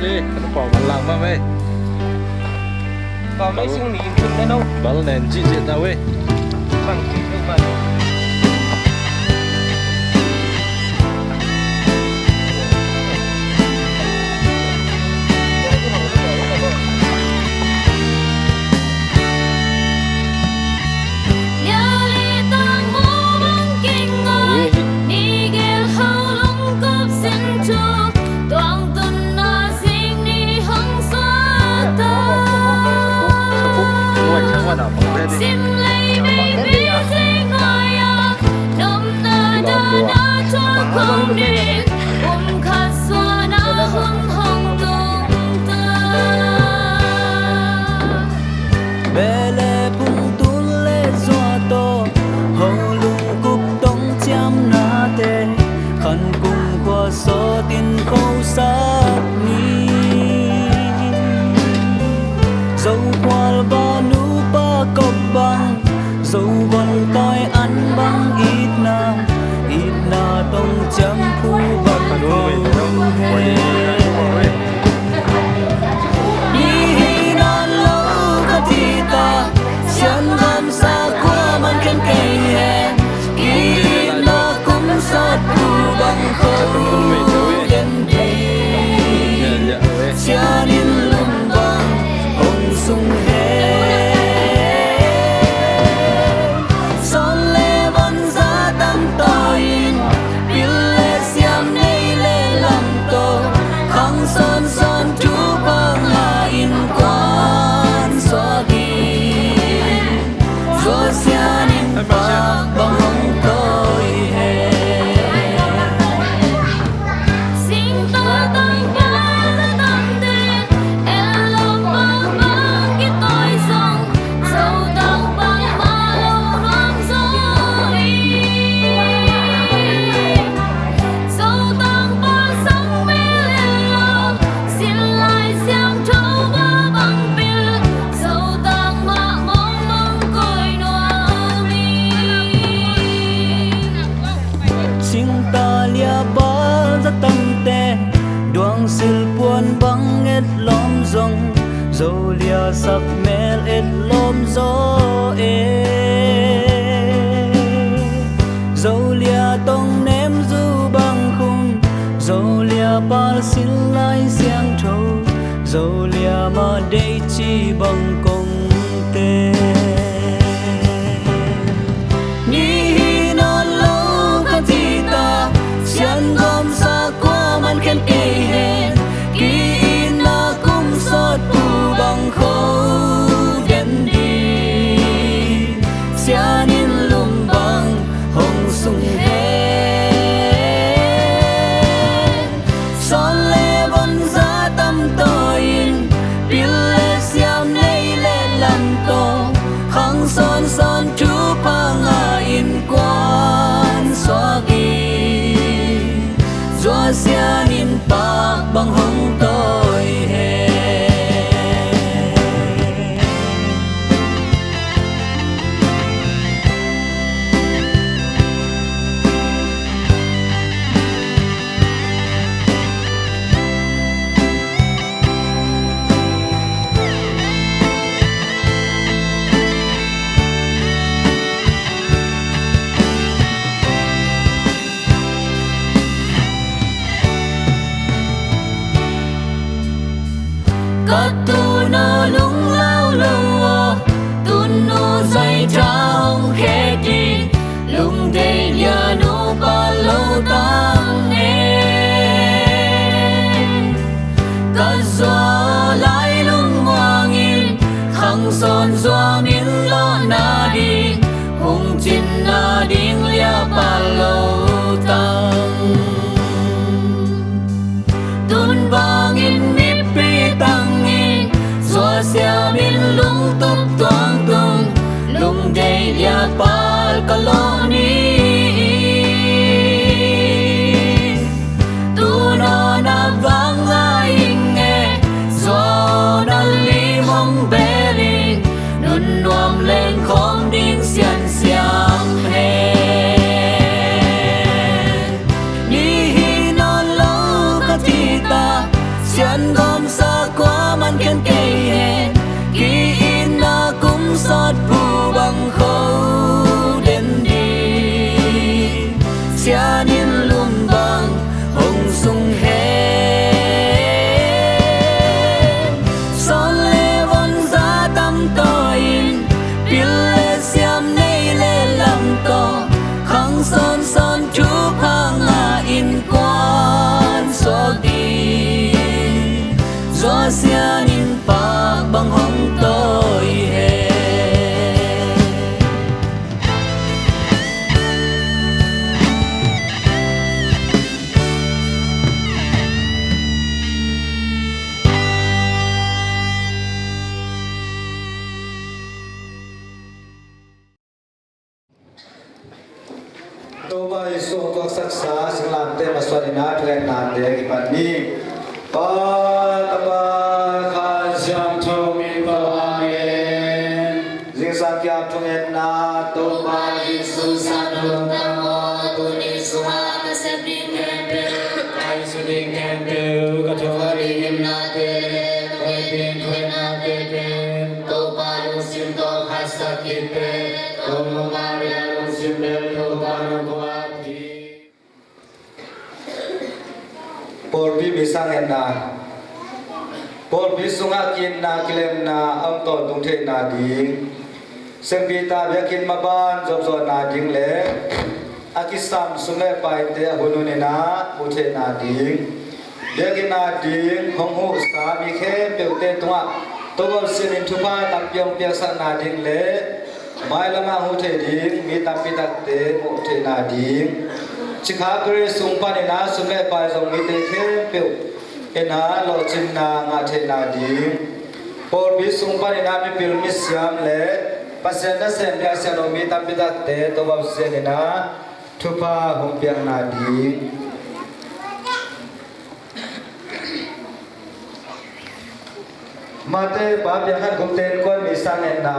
đi, nó bỏ mặt lằng mà mày. Còn mấy xương mì thịt nữa đâu. Bảo nền chi diện nào ấy. Bằng thịt đâu mà. số tiền khâu sát ni dấu qua ba nụ ba cọc băng dấu vần tôi ăn băng ít na tông chấm phu bạc cầu hè đi non lâu cả thì ta chân gom xa qua man khen cây hè kỳ na cũng sát phu băng cầu cha nín lung băng ông sung hè son lê văn giá tâm tôi bill lê xiêm nay lê làm tô khang son son chú băng là in quan xóa đi rồi xa nín bạc băng ông tôi hè Duang silpuan bang et lom zong Zolia sak mel et lom zo Zolia tong nem du bang khung Zolia pal sil lai siang thâu Zolia ma dei chi bang kong te Ni non lo ka ti ta Sian gom sa qua man khen cây hè kỳ na cũng sót tu bằng khâu đen đi xia nín lùm bằng hồng sung hè son lê văn giá tâm tôi bill lê xiêm nay lê làm tô khang son son chú pa nga in quan xóa ghi Doa xia nín bạc bằng hồng tôi hè Cát tu nơ lung lao lâu tu nô dây trao khe đi lung đầy nhà nô ba lâu tăng nghe cát gió lại lung hoa nghìn khang son gió min lo na đi hùng chín na điên lia ba lâu tăng tun ba nghìn Doa xia min lung tuk tuang tung lung day lia pal kaloni tu no na vang ai nghe doa na li mong beli nun nuam lên khom ding xian xiang he ni hi non lo ka ti ta xiên gom xa quá man khen cây hẹn kỳ in na cũng xót phù bằng khâu đến đi xia niên lùm bằng hồng sung hè son lê von giá tâm to in pil lê xiêm nay lê làm to khang son son chú phang à in quan so đi gió xia in pa bằng hong tôi hè Tô bay xuống các sắc xá sinh làm tên mà xoay nát lên nát để cái bản đi ba ta ba khan xiang thâu mi ba amen dinh sang kia trung en na tô ba dinh su san hương tam ho tu ni su ha ka se bring en be ai su ding en be ka thua ri em na te koi bin koi na te te tô ba lu sim to ha sa ki te tô ma ri lu sim be tô ba lu ko Por bi sang en na por bi sunga kin na kilem na am to tung the na ding sem bi ta bia kin ma ban job zo na ding le akisam sume pai te hunu ne na u the na ding bia kin na ding hong hu sa bi khe pe te twa to go sin in thu pa tam pyong pya sa na ding le mai lama hu the ding mi tam pi tak te mu the na ding chikha kre sung pa ne na sume pai zong mi te khe pe ena lo chin na nga the na ding por bi sung pa ne na mi pil mi siam le pasen na sen ya sa no mi tam pi tak te to ba se ne na thu pa hum pyang na ding mate ba pyang han gum ten kon mi sang en na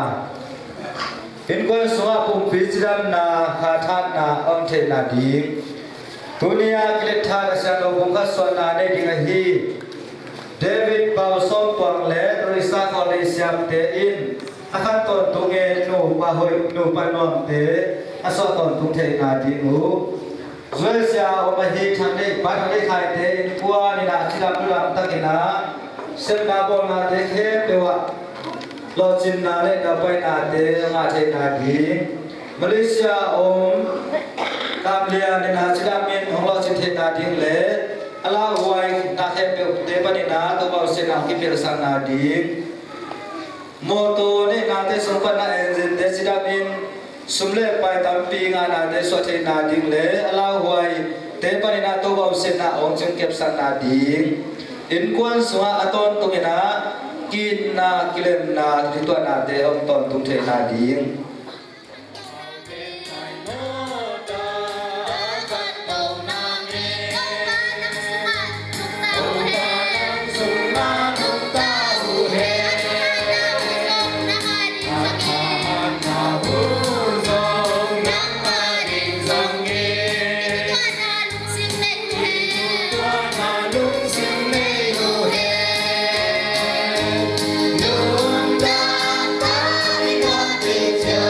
in kon suwa pum pi chram na kha that na om the na ding dunia kilitha sa no bung kha so na ne ding hi David Paul som pang le risa ko le siam te in akhan ton tu nge nu ba hoi nu pa nom te aso ton tu the na ding u zwe sia o ma hi than le ba than le khai te in kwa ni na chilam lam takina sem na bol na te khe pe wa lo chin na le da pai na te nga the na ding Malaysia om kam lia ni na chilamin hong lo chin the na ding le ala huai na khe pe te pa ni na to ba se na ki per san na ding moto ni na te sung pa na engine te chilamin sumle pai tam pi nga na te so the na ding le ala huai te pa ni na to ba se na ong chung kep san na ding in kwan suwa aton to ni na kin na kilem na ti to na te om ton tung the na ding Hãy subscribe cho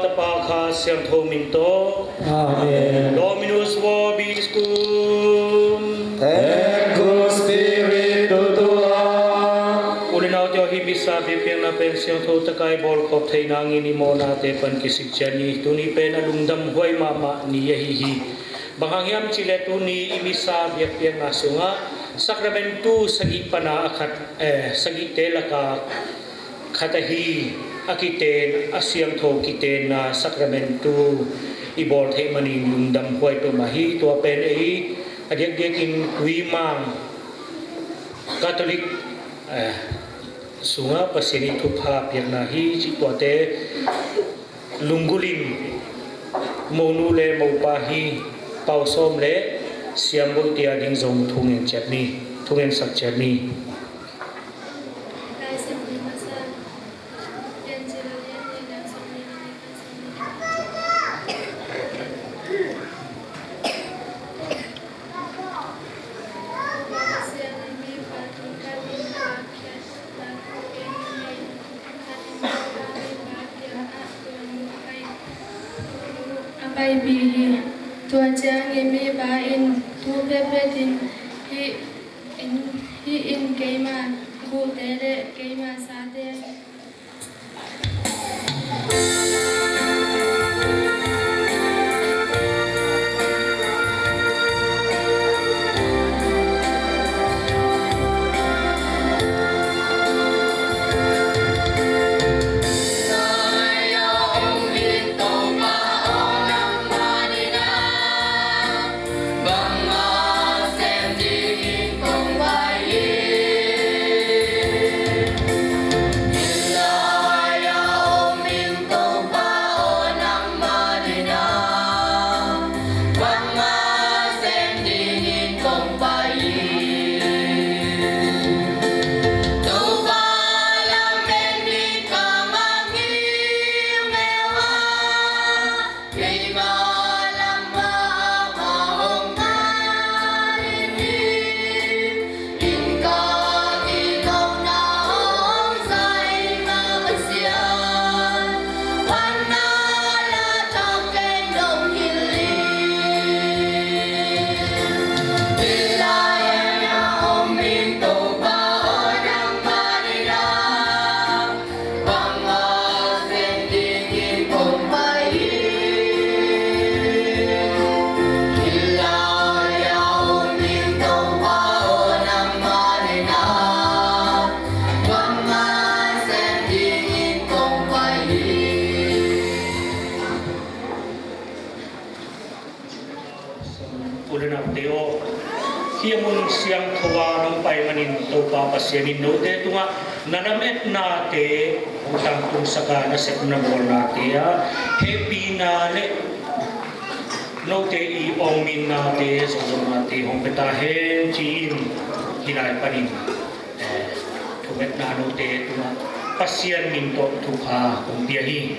tapa kha siam tho min to. Amen. Dominus vobiscum. And good spirit to Ulinau teo hi bisa bipiang na pen siang tho takai bol khop thei na ngi ni mo na te pan kisik chani tuni pen alungdam huai mama ni yahi hi bangangyam chile tuni imisa bipiang na sunga sakramentu sagi pana akhat sagi telaka khatahi akiten asiang tho kiten na sakramentu ibol thei mani lungdam huai to mahi to pen ei adiak diakin kuimang Katolik sunga pasini thupa pirna hi chipote lunggulim monu le mopa hi pausom le siambul tia ding zong thungen chapni thungen sak chapni Bay bi tua chang emi ba in tu pepetin hi in keima bu tere keima sate Hiamun siang thawa nong pai manin to pa pasyanin no te tunga nanamet na te utang tung saka na sek na bol na te happy na le no te I ong min na te so na te hong petahen chin hilai panin thumet na no te tunga pasyan min to thuha ong biahi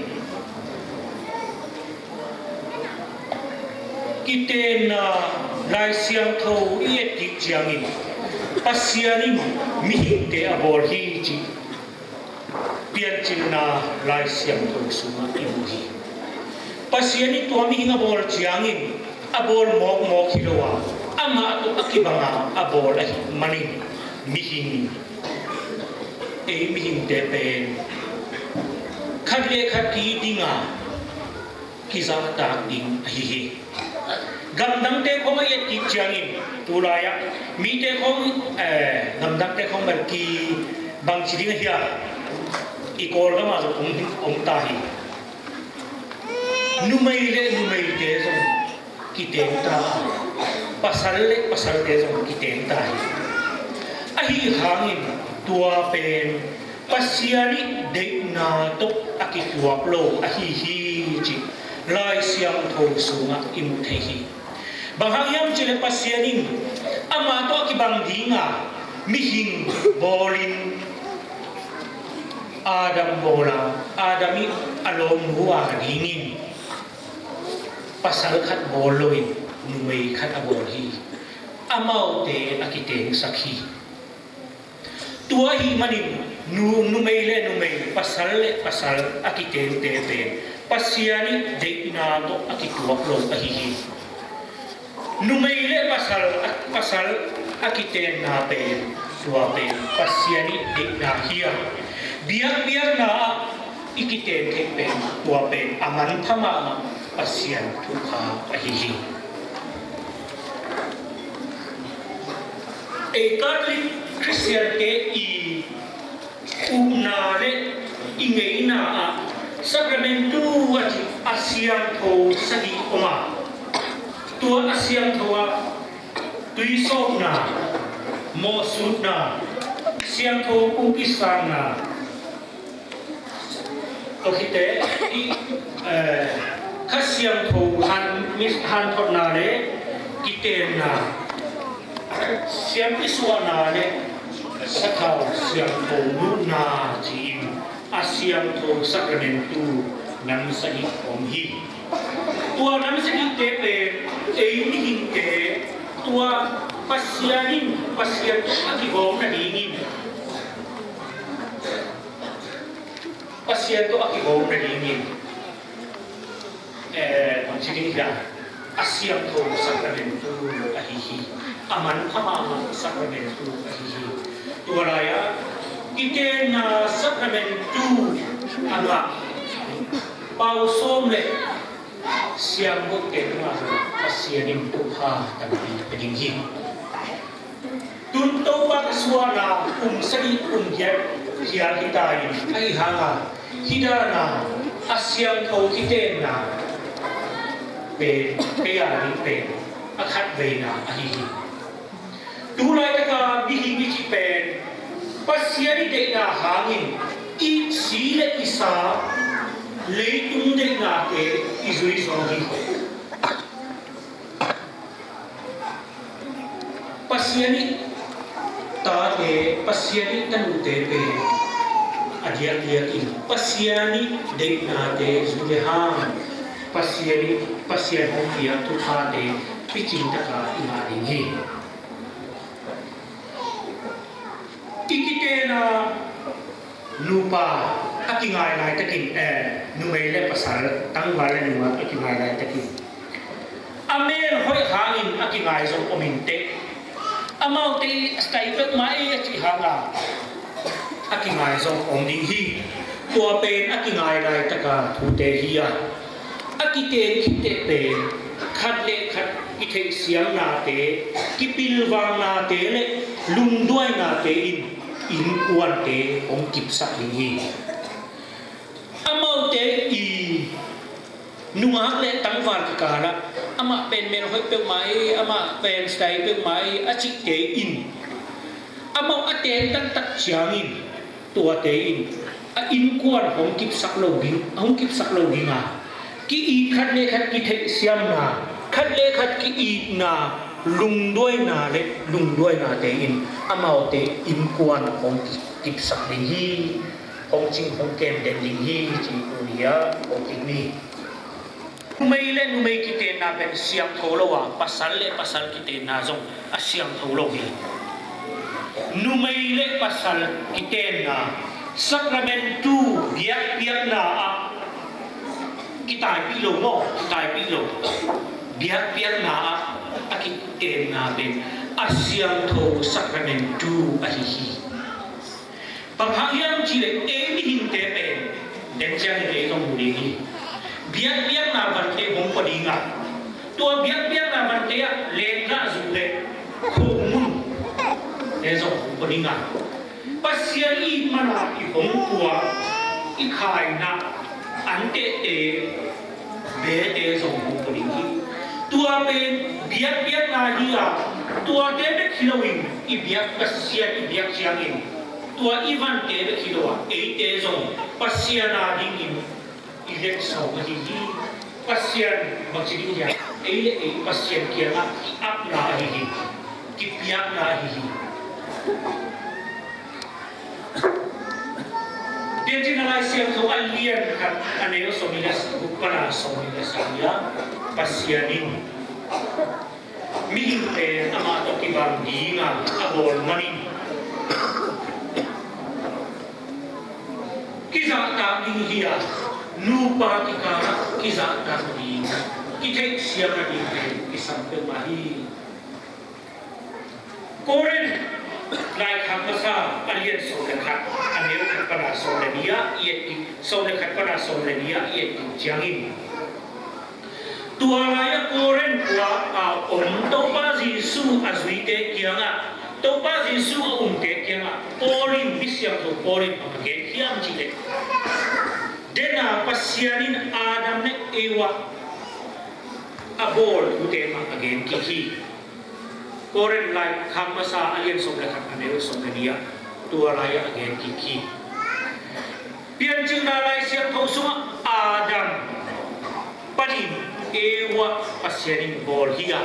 kiten na lai siang tho iet ki chiangin pasianin mi te abor hi chi pian chin na lai siang tho suma ibuhi pasiani to mi abor chiangin abor mok mok hilowa ama to akibanga abor ai mani mihin e mihin te pen khadle khati dinga kiza ta ding hi gamdang te khong ayat ki chiangin tulaya mi te khong gamdang te khong ber ki bang chiding hiya ikol ga ma zo om ta hi numai te zo ki te ta pasal te zo ki te ta hi ahi hangin tua pen pasiani de na to akituak lo ahi hi chi lai siang tho sunga imu the hi Bahagiam cile pasyanin ama to akibang dinga mihing bolin Adam bola Adami alom huwa dingin pasal khat boloin numei khat abolhi amau te akiteng sakhi tua hi manin numei pasal akiteng te pasiani de ina to akituak lo ahihi numeile pasal akiten na pe suape pasiani de na hia biak na ikiten ke pe tuape aman thama pasian tukha ahihi e Catholic Christian ke I unale ingeina Sacramento ati asiam tho sagi oma tua asiam thoa tuiso na mo suna siam tho upisang na to hite I kasiam tho han thot na le kiten na siam iswa na le sakau siam tho nu na ji asiam tho Sacramento nam sagi om hi tua nam sagi te pe ni hin te tua pasian aki gom na dingin pasian to aki gom na dingin maksudnya ya asiam tho Sacramento ahihi aman khama Sacramento ahihi tua raya ite na Sacramento aga pausom le siam ko ke ma pasianim to ha tabi pedinghi tunto pa suara sari dia kita ini ai hanga hidana asiam ko ite na pe ya ni pe akhat ve na ahi tulai ka bihi pen pasiani de na hangin I sile isa leitung de na ke izui zongi pasiani ta de pasiani tanu de pe adia ki pasiani de na de zulehan pasian dia tu ha de picing taka imari ikite na lupa akingai lai takin numele pasal tangwala nuwa akingai lai takin amer hoi hangin akingai zo ominte amau te skype mai achi hanga akingai zo omding hi tua pen akingai lai taka thute hiya akite kite pen khatle khat ite siang na te kipil wang na te le lungduai na te in kuan te ong kip sak hi amau te I nungak le tangwar ka la ama pen men hoi pe mai ama pen stai pe mai achik te in amau aten tak chiangin tua te in kuan ong kip sak lo ging ki I khat le khat ki the siam na khat le khat ki I na lungduai na te in amau te in kuan ong kip sak ding hi ong ching ong kem den ding hi chi unia ong ni numei kite na pen siam tholo wa pasal kite na jong asiam tholo hi numei le pasal kite na Sacramento biak na kita pilo biak na akite na ben asiam tho Sacramento ahihi panghagyam chile ni hinte pe denjang le tong muli biak na bante hong padinga to biak na bante ya le na zule khumun le zo hong padinga pasya I mana I hong tua I khai na ante te be te zo hong padingi tua pen biak na hiya tua te be khilowin I biak pasya I biak siangin tua ivan te be khilowa ei te zo pasya na dingin ilek so hi pasya maksudin ya ei pasya kia na ap na hi ki biak na hi dia jinalai siang tu alien kan aneo somilas bukana somilas ya pasyanin mihinte ama to kibang dinga abol mani kisa ta ding hiya lupa kita kisah tadi kita siapa di sampai mahi koren lai masa alien solekat anil pada soledia iet solekat pada soledia iet jangin tuaraya koren kuat topa Yesus azuite kianga topa Yesus kianga porin bisyang to porin pagke kiam cile dena pasyanin Adam ne ewa abol utema again kiki koren lai masa alien solekat anil soledia tuaraya again kiki pian cina lai siang to suma Adam panin ewa pasyanin bol hiya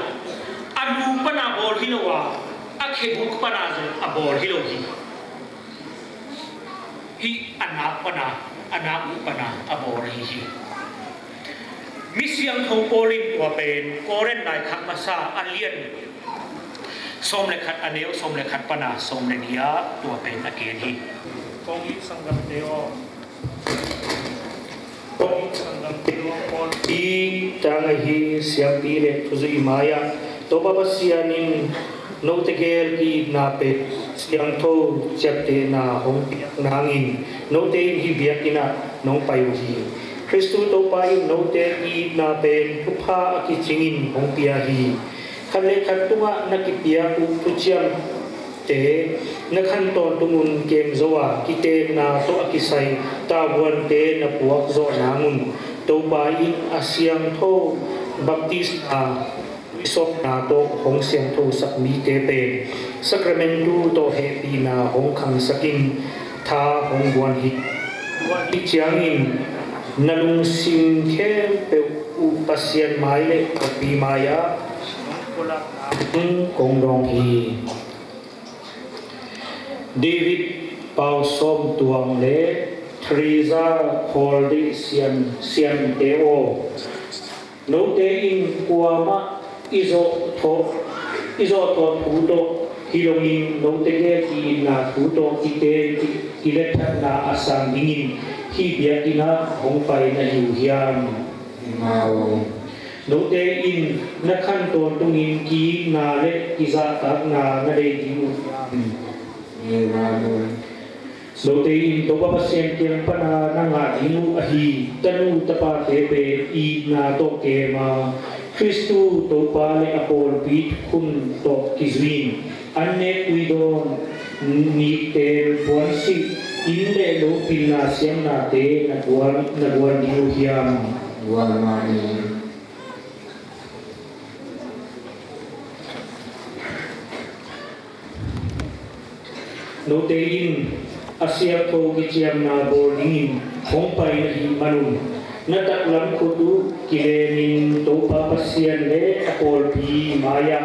anu pana bol hilawa akhe buk pana abol hilohi hi anak pana abol hi misyang thong polin wa pen koren lai khak masa alien som lekhat aneu som lekhat pana som le dia tua pen again hi kongi sanggam deo i tangahi siang tire tuzu imaya toba basianin no tegel ki nape siang tho chapte na hong nangin no te hi biakina no payuhi Kristu to pai no te i nape pupha ki chingin hong piahi khale khatunga nakipia ku puchiam te nakhan ton tungun kem zowa kite na to akisai tabuan te na puak zo nangun to bai asyang tho baptista isok na to hong siang tho sakmi te pe sacramentu to he na hong khang sakin tha hong buan hi chiangin nalung sim khe pe u pasien mai le pi maya kong dong hi David Pau Som Tuang Le Teresa Holdi Sian Deo No Te In Kuama Izo To Puto Hilongin No Te Ge Ki Na Puto Kite Kiletat Na Asang Dingin Hi Biakina Hong Pai Na Hiu Hiam No Te In Nakhan Ton Tungin Ki Na Le Kiza Tak Na Na De Diu So te in to pa pasien kiang pana nanga dinu ahi tanu tapa tepe I na to kema Kristu to pa le apol bit kun to kizwin anne kuidon ni te ponsi inde lo pilna siang na te nagwan diu hiam wamani No te in asia ko kichiam na boarding hong pai na hi manun nataklam ko tu kilenin to papasian le apol pi maya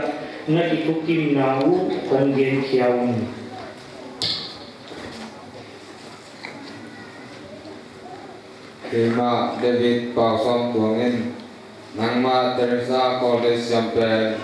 na ikukim na u honggen kiaun David Pau Som Tuangin Nangma Teresa Koldes Sampai